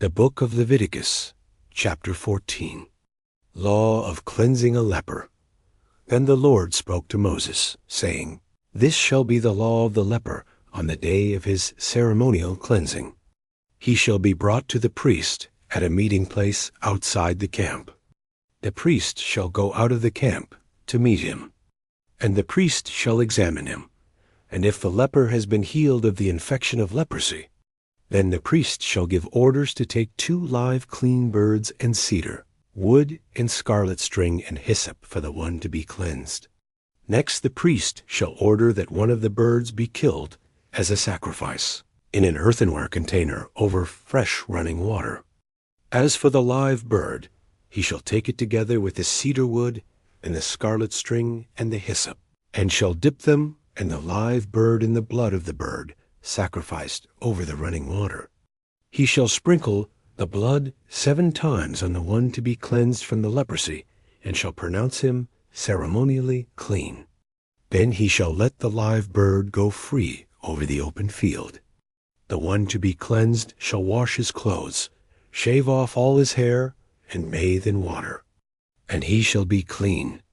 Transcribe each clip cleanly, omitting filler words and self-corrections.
The Book of Leviticus, chapter 14. Law of cleansing a leper. Then the Lord spoke to Moses, saying, This shall be the law of the leper on the day of his ceremonial cleansing. He shall be brought to the priest at a meeting place outside the camp. The priest shall go out of the camp to meet him, and the priest shall examine him. And if the leper has been healed of the infection of leprosy, then the priest shall give orders to take 2 live clean birds and cedar, wood and scarlet string and hyssop for the one to be cleansed. Next the priest shall order that one of the birds be killed as a sacrifice in an earthenware container over fresh running water. As for the live bird, he shall take it together with the cedar wood and the scarlet string and the hyssop, and shall dip them and the live bird in the blood of the bird sacrificed over the running water. He shall sprinkle the blood 7 times on the one to be cleansed from the leprosy, and shall pronounce him ceremonially clean. Then he shall let the live bird go free over the open field. The one to be cleansed shall wash his clothes, shave off all his hair, and bathe in water, and he shall be clean.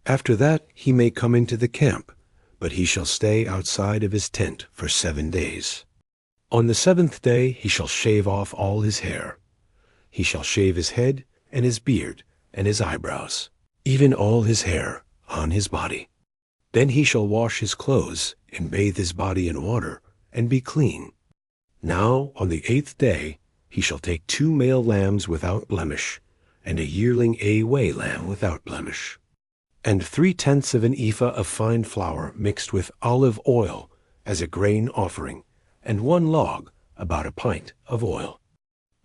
After that he may come into the camp, but he shall stay outside of his tent for 7 days. On the 7th day he shall shave off all his hair. He shall shave his head and his beard and his eyebrows, even all his hair on his body. Then he shall wash his clothes and bathe his body in water and be clean. Now on the 8th day he shall take 2 male lambs without blemish, and a yearling A-way lamb without blemish, and 3/10 of an ephah of fine flour mixed with olive oil as a grain offering, and 1 log, about a pint, of oil.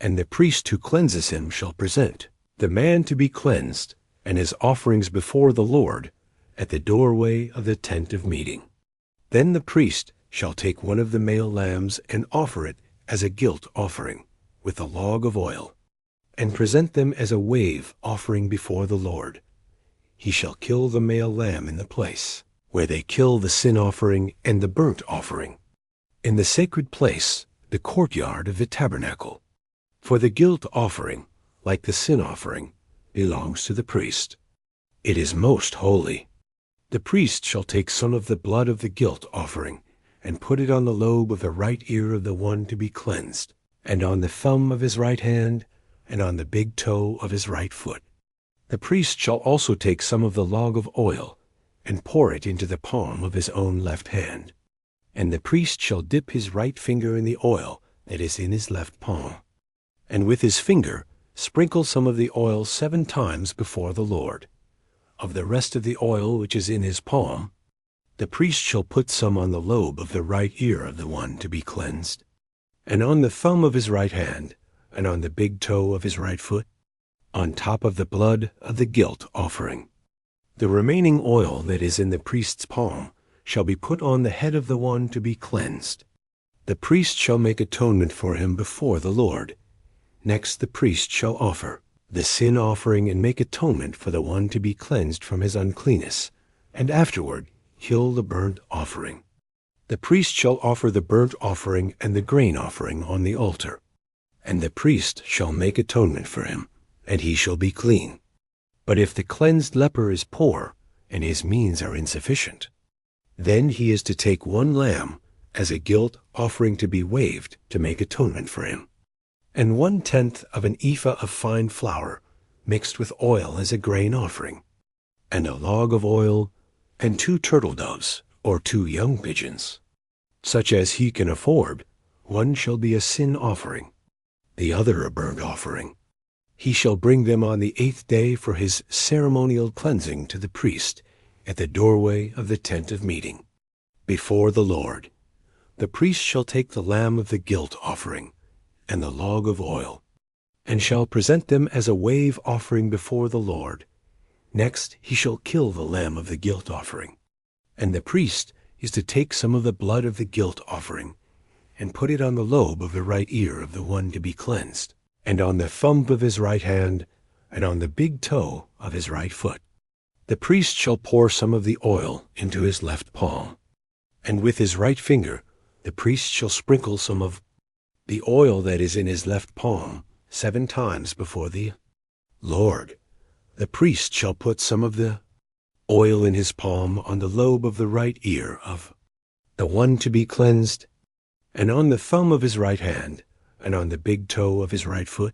And the priest who cleanses him shall present the man to be cleansed and his offerings before the Lord at the doorway of the tent of meeting. Then the priest shall take one of the male lambs and offer it as a guilt offering with a log of oil, and present them as a wave offering before the Lord. He shall kill the male lamb in the place where they kill the sin offering and the burnt offering, in the sacred place, the courtyard of the tabernacle. For the guilt offering, like the sin offering, belongs to the priest. It is most holy. The priest shall take some of the blood of the guilt offering, and put it on the lobe of the right ear of the one to be cleansed, and on the thumb of his right hand, and on the big toe of his right foot. The priest shall also take some of the log of oil, and pour it into the palm of his own left hand. And the priest shall dip his right finger in the oil that is in his left palm, and with his finger sprinkle some of the oil 7 times before the Lord. Of the rest of the oil which is in his palm, the priest shall put some on the lobe of the right ear of the one to be cleansed, and on the thumb of his right hand, and on the big toe of his right foot, on top of the blood of the guilt offering. The remaining oil that is in the priest's palm shall be put on the head of the one to be cleansed. The priest shall make atonement for him before the Lord. Next the priest shall offer the sin offering and make atonement for the one to be cleansed from his uncleanness, and afterward kill the burnt offering. The priest shall offer the burnt offering and the grain offering on the altar, and the priest shall make atonement for him, and he shall be clean. But if the cleansed leper is poor, and his means are insufficient, then he is to take 1 lamb as a guilt offering to be waved to make atonement for him, and 1/10 of an ephah of fine flour mixed with oil as a grain offering, and a log of oil, and 2 turtle doves or 2 young pigeons. Such as he can afford, one shall be a sin offering, the other a burnt offering. He shall bring them on the 8th day for his ceremonial cleansing to the priest at the doorway of the tent of meeting, before the Lord. The priest shall take the lamb of the guilt offering and the log of oil, and shall present them as a wave offering before the Lord. Next he shall kill the lamb of the guilt offering, and the priest is to take some of the blood of the guilt offering and put it on the lobe of the right ear of the one to be cleansed, and on the thumb of his right hand, and on the big toe of his right foot. The priest shall pour some of the oil into his left palm, and with his right finger the priest shall sprinkle some of the oil that is in his left palm 7 times before the Lord. The priest shall put some of the oil in his palm on the lobe of the right ear of the one to be cleansed, and on the thumb of his right hand, and on the big toe of his right foot,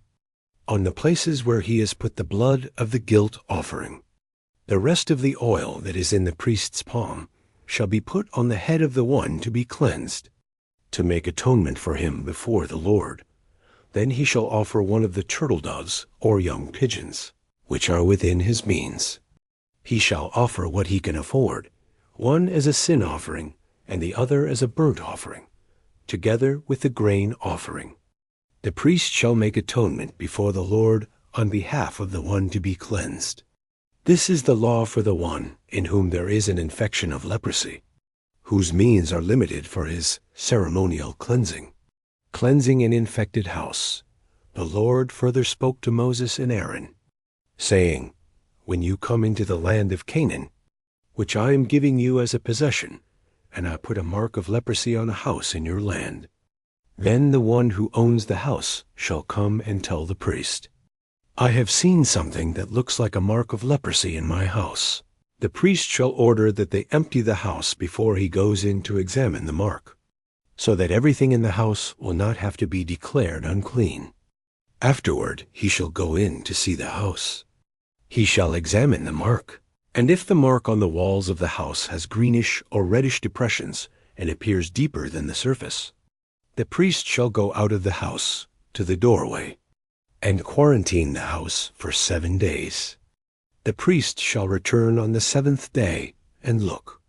on the places where he has put the blood of the guilt offering. The rest of the oil that is in the priest's palm shall be put on the head of the one to be cleansed, to make atonement for him before the Lord. Then he shall offer one of the turtle doves or young pigeons, which are within his means. He shall offer what he can afford, one as a sin offering, and the other as a burnt offering, together with the grain offering. The priest shall make atonement before the Lord on behalf of the one to be cleansed. This is the law for the one in whom there is an infection of leprosy, whose means are limited for his ceremonial cleansing. Cleansing an infected house. The Lord further spoke to Moses and Aaron, saying, When you come into the land of Canaan, which I am giving you as a possession, and I put a mark of leprosy on a house in your land, then the one who owns the house shall come and tell the priest, I have seen something that looks like a mark of leprosy in my house. The priest shall order that they empty the house before he goes in to examine the mark, so that everything in the house will not have to be declared unclean. Afterward he shall go in to see the house. He shall examine the mark, and if the mark on the walls of the house has greenish or reddish depressions and appears deeper than the surface, the priest shall go out of the house to the doorway and quarantine the house for 7 days. The priest shall return on the 7th day and look,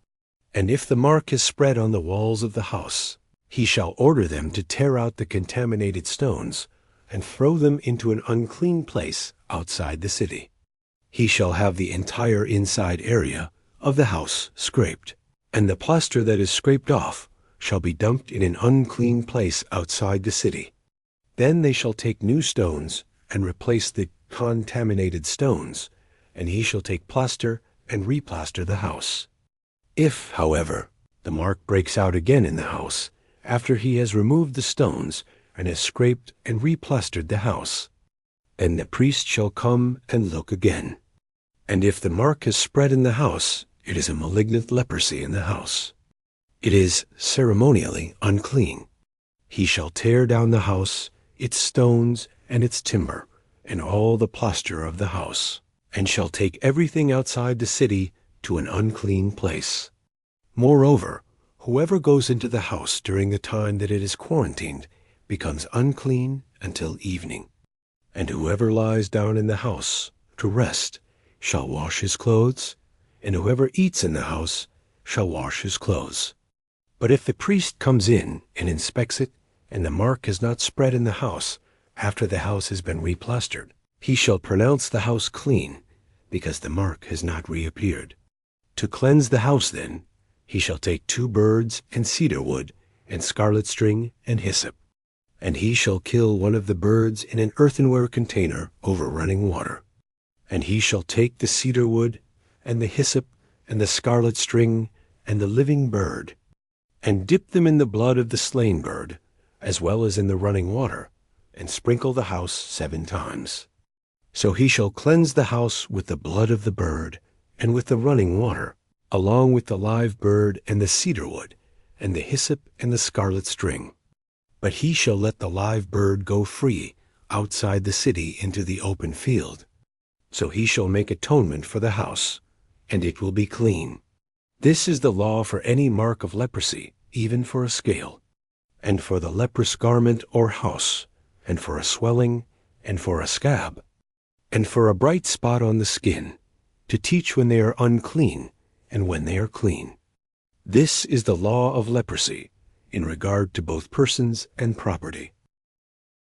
and if the mark is spread on the walls of the house, he shall order them to tear out the contaminated stones and throw them into an unclean place outside the city. He shall have the entire inside area of the house scraped, and the plaster that is scraped off shall be dumped in an unclean place outside the city. Then they shall take new stones and replace the contaminated stones, and he shall take plaster and replaster the house. If, however, the mark breaks out again in the house, after he has removed the stones and has scraped and replastered the house, then the priest shall come and look again. And if the mark has spread in the house, it is a malignant leprosy in the house. It is ceremonially unclean. He shall tear down the house, its stones, and its timber, and all the plaster of the house, and shall take everything outside the city to an unclean place. Moreover, whoever goes into the house during the time that it is quarantined becomes unclean until evening. And whoever lies down in the house to rest shall wash his clothes, and whoever eats in the house shall wash his clothes. But if the priest comes in and inspects it, and the mark has not spread in the house after the house has been replastered, he shall pronounce the house clean, because the mark has not reappeared. To cleanse the house, then, he shall take 2 birds and cedar wood and scarlet string and hyssop, and he shall kill one of the birds in an earthenware container over running water. And he shall take the cedar wood and the hyssop and the scarlet string and the living bird, and dip them in the blood of the slain bird, as well as in the running water, and sprinkle the house 7 times. So he shall cleanse the house with the blood of the bird, and with the running water, along with the live bird and the cedar wood, and the hyssop and the scarlet string. But he shall let the live bird go free outside the city into the open field. So he shall make atonement for the house, and it will be clean. This is the law for any mark of leprosy, even for a scale, and for the leprous garment or house, and for a swelling, and for a scab, and for a bright spot on the skin, to teach when they are unclean and when they are clean. This is the law of leprosy in regard to both persons and property.